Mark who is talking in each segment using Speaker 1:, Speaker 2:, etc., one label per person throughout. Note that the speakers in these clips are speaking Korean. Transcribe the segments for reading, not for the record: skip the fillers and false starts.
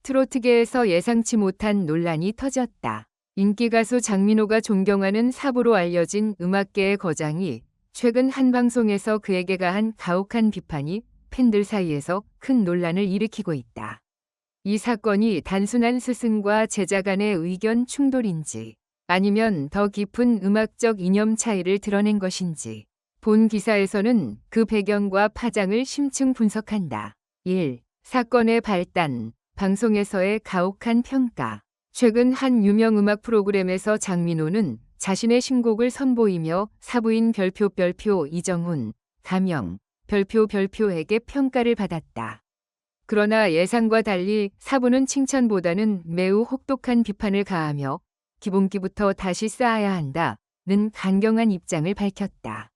Speaker 1: 트로트계에서 예상치 못한 논란이 터졌다. 인기 가수 장민호가 존경하는 사부로 알려진 음악계의 거장이 최근 한 방송에서 그에게 가한 가혹한 비판이 팬들 사이에서 큰 논란을 일으키고 있다. 이 사건이 단순한 스승과 제자 간의 의견 충돌인지 아니면 더 깊은 음악적 이념 차이를 드러낸 것인지 본 기사에서는 그 배경과 파장을 심층 분석한다. 1. 사건의 발단, 방송에서의 가혹한 평가. 최근 한 유명 음악 프로그램에서 장민호는 자신의 신곡을 선보이며 사부인 별표 이정훈, 가명, 별표에게 평가를 받았다. 그러나 예상과 달리 사부는 칭찬보다는 매우 혹독한 비판을 가하며 기본기부터 다시 쌓아야 한다는 강경한 입장을 밝혔다.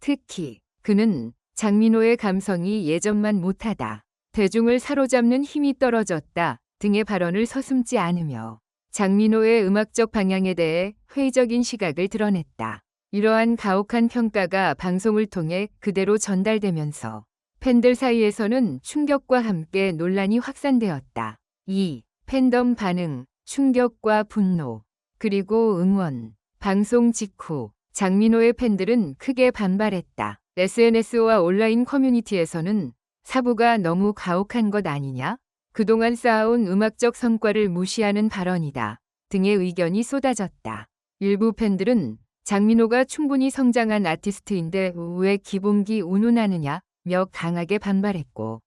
Speaker 1: 특히 그는 장민호의 감성이 예전만 못하다, 대중을 사로잡는 힘이 떨어졌다 등의 발언을 서슴지 않으며 장민호의 음악적 방향에 대해 회의적인 시각을 드러냈다. 이러한 가혹한 평가가 방송을 통해 그대로 전달되면서 팬들 사이에서는 충격과 함께 논란이 확산되었다. 2. 팬덤 반응, 충격과 분노, 그리고 응원. 방송 직후 장민호의 팬들은 크게 반발했다. SNS와 온라인 커뮤니티에서는 사부가 너무 가혹한 것 아니냐? 그동안 쌓아온 음악적 성과를 무시하는 발언이다 등의 의견이 쏟아졌다. 일부 팬들은 장민호가 충분히 성장한 아티스트인데 왜 기본기 운운하느냐 며 강하게 반발했고,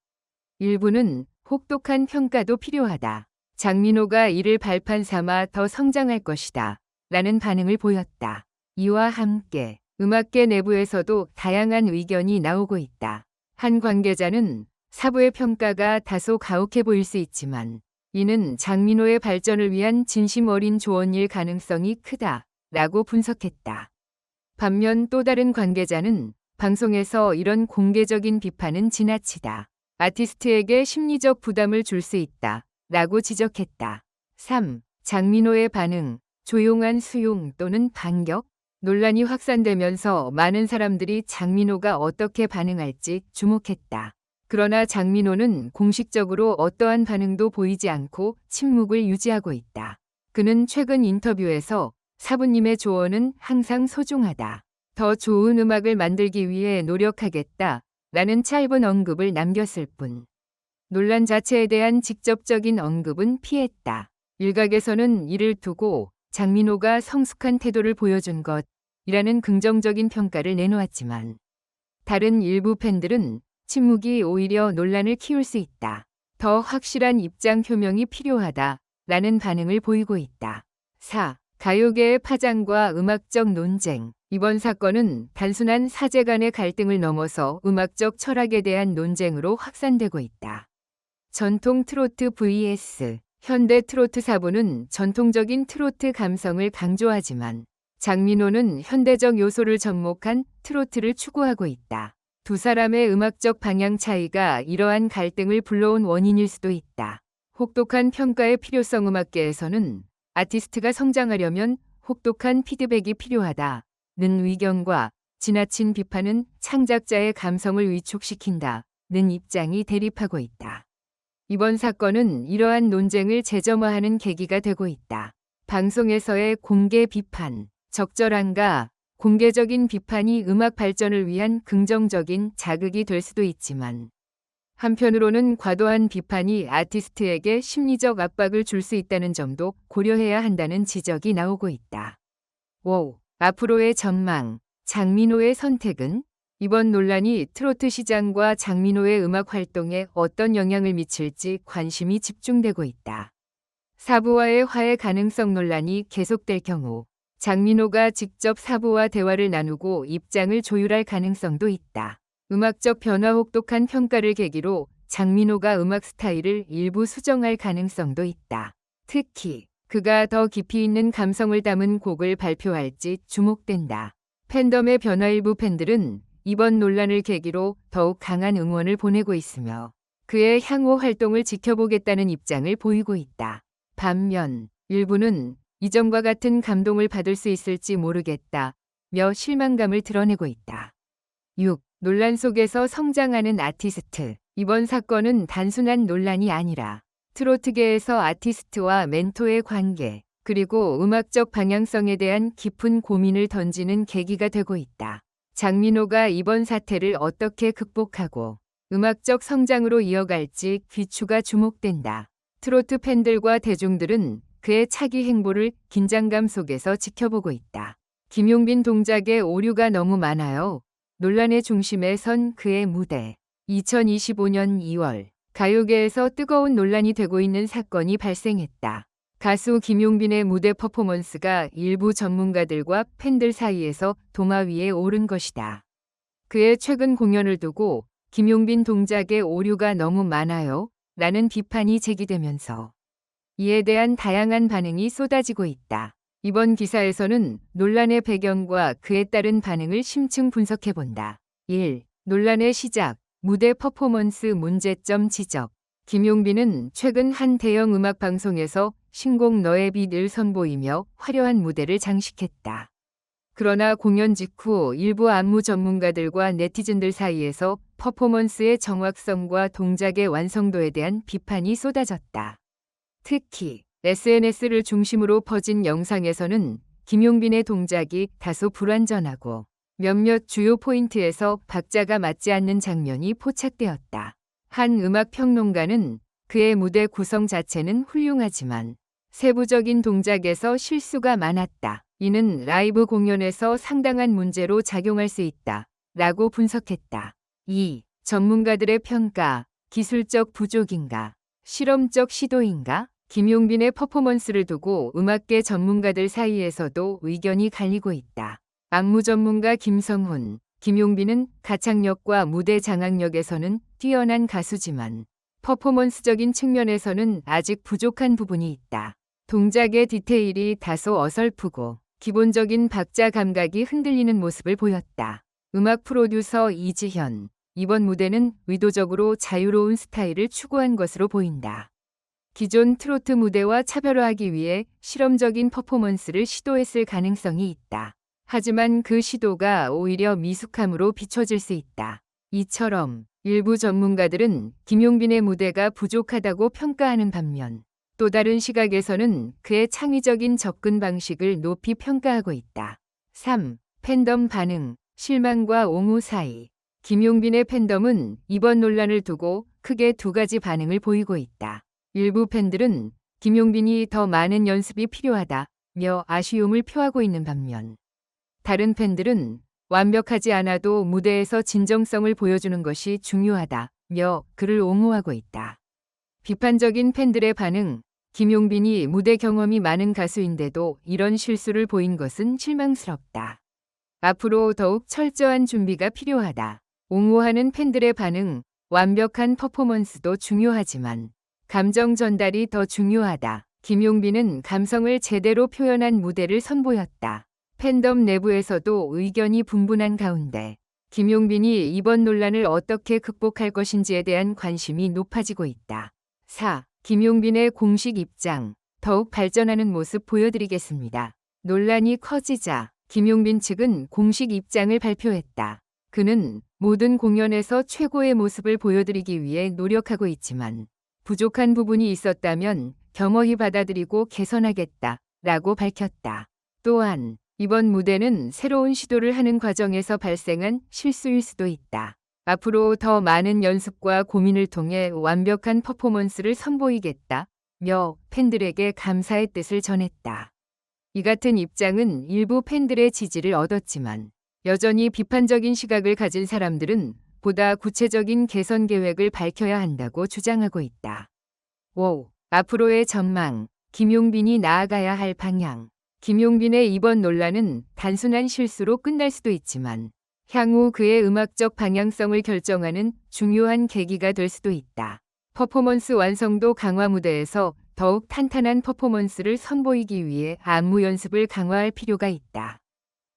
Speaker 1: 일부는 혹독한 평가도 필요하다, 장민호가 이를 발판 삼아 더 성장할 것이다 라는 반응을 보였다. 이와 함께 음악계 내부에서도 다양한 의견이 나오고 있다. 한 관계자는 사부의 평가가 다소 가혹해 보일 수 있지만 이는 장민호의 발전을 위한 진심 어린 조언일 가능성이 크다 라고 분석했다. 반면 또 다른 관계자는 방송에서 이런 공개적인 비판은 지나치다, 아티스트에게 심리적 부담을 줄 수 있다 라고 지적했다. 3. 장민호의 반응, 조용한 수용 또는 반격. 논란이 확산되면서 많은 사람들이 장민호가 어떻게 반응할지 주목했다. 그러나 장민호는 공식적으로 어떠한 반응도 보이지 않고 침묵을 유지하고 있다. 그는 최근 인터뷰에서 사부님의 조언은 항상 소중하다, 더 좋은 음악을 만들기 위해 노력하겠다 라는 짧은 언급을 남겼을 뿐, 논란 자체에 대한 직접적인 언급은 피했다. 일각에서는 이를 두고 장민호가 성숙한 태도를 보여준 것이라는 긍정적인 평가를 내놓았지만, 다른 일부 팬들은 침묵이 오히려 논란을 키울 수 있다, 더 확실한 입장 표명이 필요하다 라는 반응을 보이고 있다. 4. 가요계의 파장과 음악적 논쟁. 이번 사건은 단순한 사제 간의 갈등을 넘어서 음악적 철학에 대한 논쟁으로 확산되고 있다. 전통 트로트 vs 현대 트로트. 사부는 전통적인 트로트 감성을 강조하지만 장민호는 현대적 요소를 접목한 트로트를 추구하고 있다. 두 사람의 음악적 방향 차이가 이러한 갈등을 불러온 원인일 수도 있다. 혹독한 평가의 필요성. 음악계에서는 아티스트가 성장하려면 혹독한 피드백이 필요하다는 의견과 지나친 비판은 창작자의 감성을 위축시킨다는 입장이 대립하고 있다. 이번 사건은 이러한 논쟁을 재점화하는 계기가 되고 있다. 방송에서의 공개 비판, 적절한가? 공개적인 비판이 음악 발전을 위한 긍정적인 자극이 될 수도 있지만, 한편으로는 과도한 비판이 아티스트에게 심리적 압박을 줄 수 있다는 점도 고려해야 한다는 지적이 나오고 있다. 5. 앞으로의 전망, 장민호의 선택은? 이번 논란이 트로트 시장과 장민호의 음악 활동에 어떤 영향을 미칠지 관심이 집중되고 있다. 사부와의 화해 가능성. 논란이 계속될 경우 장민호가 직접 사부와 대화를 나누고 입장을 조율할 가능성도 있다. 음악적 변화. 혹독한 평가를 계기로 장민호가 음악 스타일을 일부 수정할 가능성도 있다. 특히 그가 더 깊이 있는 감성을 담은 곡을 발표할지 주목된다. 팬덤의 변화. 일부 팬들은 이번 논란을 계기로 더욱 강한 응원을 보내고 있으며 그의 향후 활동을 지켜보겠다는 입장을 보이고 있다. 반면 일부는 이전과 같은 감동을 받을 수 있을지 모르겠다며 실망감을 드러내고 있다. 6. 논란 속에서 성장하는 아티스트. 이번 사건은 단순한 논란이 아니라 트로트계에서 아티스트와 멘토의 관계, 그리고 음악적 방향성에 대한 깊은 고민을 던지는 계기가 되고 있다. 장민호가 이번 사태를 어떻게 극복하고 음악적 성장으로 이어갈지 귀추가 주목된다. 트로트 팬들과 대중들은 그의 차기 행보를 긴장감 속에서 지켜보고 있다. 김용빈 동작의 오류가 너무 많아요. 논란의 중심에 선 그의 무대. 2025년 2월 가요계에서 뜨거운 논란이 되고 있는 사건이 발생했다. 가수 김용빈의 무대 퍼포먼스가 일부 전문가들과 팬들 사이에서 도마 위에 오른 것이다. 그의 최근 공연을 두고 김용빈 동작의 오류가 너무 많아요. 라는 비판이 제기되면서 이에 대한 다양한 반응이 쏟아지고 있다. 이번 기사에서는 논란의 배경과 그에 따른 반응을 심층 분석해본다. 1. 논란의 시작, 무대 퍼포먼스 문제점 지적. 김용빈은 최근 한 대형 음악 방송에서 신곡 너의 빛을 선보이며 화려한 무대를 장식했다. 그러나 공연 직후 일부 안무 전문가들과 네티즌들 사이에서 퍼포먼스의 정확성과 동작의 완성도에 대한 비판이 쏟아졌다. 특히 SNS를 중심으로 퍼진 영상에서는 김용빈의 동작이 다소 불완전하고 몇몇 주요 포인트에서 박자가 맞지 않는 장면이 포착되었다. 한 음악 평론가는 그의 무대 구성 자체는 훌륭하지만 세부적인 동작에서 실수가 많았다. 이는 라이브 공연에서 상당한 문제로 작용할 수 있다. 라고 분석했다. 2. 전문가들의 평가, 기술적 부족인가? 실험적 시도인가? 김용빈의 퍼포먼스를 두고 음악계 전문가들 사이에서도 의견이 갈리고 있다. 안무 전문가 김성훈, 김용빈은 가창력과 무대 장악력에서는 뛰어난 가수지만 퍼포먼스적인 측면에서는 아직 부족한 부분이 있다. 동작의 디테일이 다소 어설프고 기본적인 박자 감각이 흔들리는 모습을 보였다. 음악 프로듀서 이지현, 이번 무대는 의도적으로 자유로운 스타일을 추구한 것으로 보인다. 기존 트로트 무대와 차별화하기 위해 실험적인 퍼포먼스를 시도했을 가능성이 있다. 하지만 그 시도가 오히려 미숙함으로 비춰질 수 있다. 이처럼 일부 전문가들은 김용빈의 무대가 부족하다고 평가하는 반면 또 다른 시각에서는 그의 창의적인 접근 방식을 높이 평가하고 있다. 3. 팬덤 반응, 실망과 옹호 사이. 김용빈의 팬덤은 이번 논란을 두고 크게 두 가지 반응을 보이고 있다. 일부 팬들은 김용빈이 더 많은 연습이 필요하다며 아쉬움을 표하고 있는 반면 다른 팬들은 완벽하지 않아도 무대에서 진정성을 보여주는 것이 중요하다며 그를 옹호하고 있다. 비판적인 팬들의 반응, 김용빈이 무대 경험이 많은 가수인데도 이런 실수를 보인 것은 실망스럽다. 앞으로 더욱 철저한 준비가 필요하다. 옹호하는 팬들의 반응, 완벽한 퍼포먼스도 중요하지만 감정 전달이 더 중요하다. 김용빈은 감성을 제대로 표현한 무대를 선보였다. 팬덤 내부에서도 의견이 분분한 가운데 김용빈이 이번 논란을 어떻게 극복할 것인지에 대한 관심이 높아지고 있다. 4. 김용빈의 공식 입장, 더욱 발전하는 모습 보여드리겠습니다. 논란이 커지자 김용빈 측은 공식 입장을 발표했다. 그는 모든 공연에서 최고의 모습을 보여드리기 위해 노력하고 있지만 부족한 부분이 있었다면 겸허히 받아들이고 개선하겠다 라고 밝혔다. 또한 이번 무대는 새로운 시도를 하는 과정에서 발생한 실수일 수도 있다. 앞으로 더 많은 연습과 고민을 통해 완벽한 퍼포먼스를 선보이겠다며 팬들에게 감사의 뜻을 전했다. 이 같은 입장은 일부 팬들의 지지를 얻었지만 여전히 비판적인 시각을 가진 사람들은 보다 구체적인 개선 계획을 밝혀야 한다고 주장하고 있다. 5. 앞으로의 전망, 김용빈이 나아가야 할 방향. 김용빈의 이번 논란은 단순한 실수로 끝날 수도 있지만 향후 그의 음악적 방향성을 결정하는 중요한 계기가 될 수도 있다. 퍼포먼스 완성도 강화 무대에서 더욱 탄탄한 퍼포먼스를 선보이기 위해 안무 연습을 강화할 필요가 있다.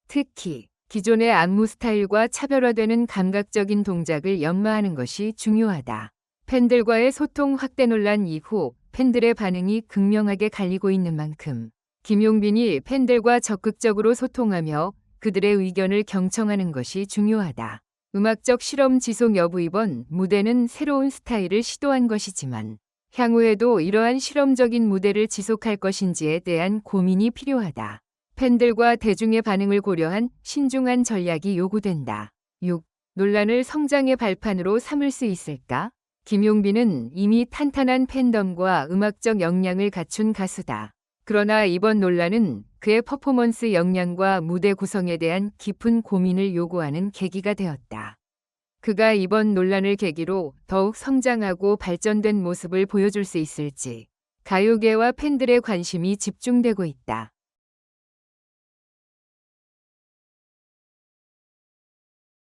Speaker 1: 특히 기존의 안무 스타일과 차별화되는 감각적인 동작을 연마하는 것이 중요하다. 팬들과의 소통 확대 논란 이후 팬들의 반응이 극명하게 갈리고 있는 만큼 김용빈이 팬들과 적극적으로 소통하며 그들의 의견을 경청하는 것이 중요하다. 음악적 실험 지속 여부. 이번 무대는 새로운 스타일을 시도한 것이지만 향후에도 이러한 실험적인 무대를 지속할 것인지에 대한 고민이 필요하다. 팬들과 대중의 반응을 고려한 신중한 전략이 요구된다. 6. 논란을 성장의 발판으로 삼을 수 있을까? 김용빈은 이미 탄탄한 팬덤과 음악적 역량을 갖춘 가수다. 그러나 이번 논란은 그의 퍼포먼스 역량과 무대 구성에 대한 깊은 고민을 요구하는 계기가 되었다. 그가 이번 논란을 계기로 더욱 성장하고 발전된 모습을 보여줄 수 있을지 가요계와 팬들의 관심이 집중되고 있다.